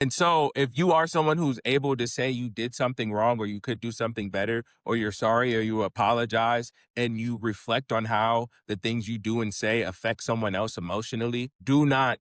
And so if you are someone who's able to say you did something wrong or you could do something better or you're sorry or you apologize and you reflect on how the things you do and say affect someone else emotionally, do not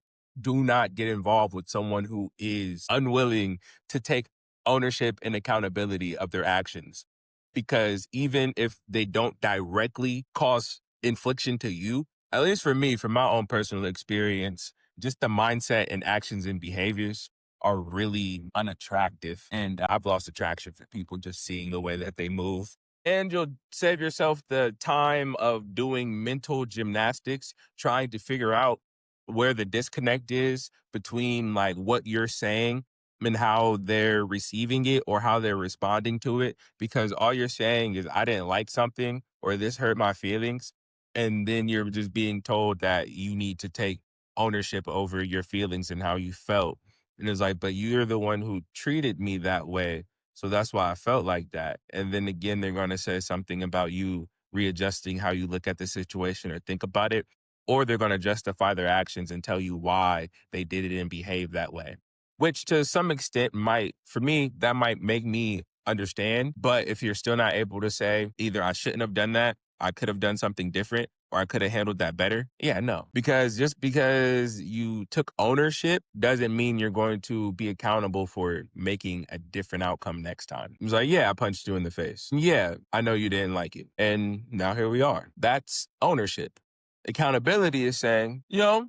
get involved with someone who is unwilling to take ownership and accountability of their actions. Because even if they don't directly cause infliction to you, at least for me, from my own personal experience, just the mindset and actions and behaviors are really unattractive. And I've lost attraction for people just seeing the way that they move. And you'll save yourself the time of doing mental gymnastics, trying to figure out where the disconnect is between like what you're saying and how they're receiving it or how they're responding to it. Because all you're saying is, I didn't like something or this hurt my feelings. And then you're just being told that you need to take ownership over your feelings and how you felt. And it's like, but you're the one who treated me that way. So that's why I felt like that. And then again, they're going to say something about you readjusting how you look at the situation or think about it, or they're going to justify their actions and tell you why they did it and behave that way, which to some extent might, for me, that might make me understand. But if you're still not able to say either I shouldn't have done that, I could have done something different, or I could have handled that better. Yeah, no. Because just because you took ownership doesn't mean you're going to be accountable for making a different outcome next time. It's like, yeah, I punched you in the face. Yeah, I know you didn't like it. And now here we are. That's ownership. Accountability is saying,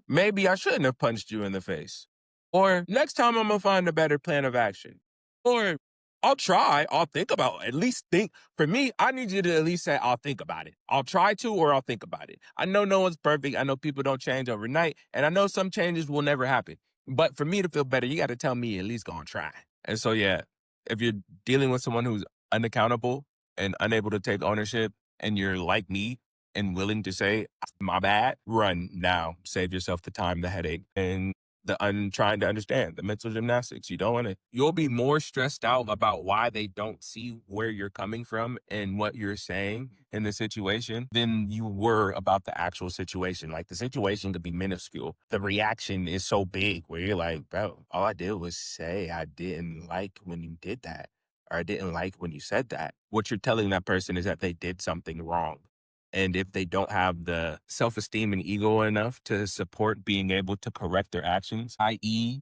maybe I shouldn't have punched you in the face. Or next time I'm gonna find a better plan of action. Or I'll think about, at least think. For me, I need you to at least say, I'll think about it. I'll try to, or I'll think about it. I know no one's perfect. I know people don't change overnight. And I know some changes will never happen. But for me to feel better, you got to tell me at least gonna try. And so, yeah, if you're dealing with someone who's unaccountable and unable to take ownership, and you're like me and willing to say, my bad, run now. Save yourself the time, the headache, and trying to understand the mental gymnastics. You don't want to, you'll be more stressed out about why they don't see where you're coming from and what you're saying in the situation than you were about the actual situation. Like the situation could be minuscule. The reaction is so big where you're like, bro, all I did was say I didn't like when you did that, or I didn't like when you said that. What you're telling that person is that they did something wrong. And if they don't have the self-esteem and ego enough to support being able to correct their actions, i.e.,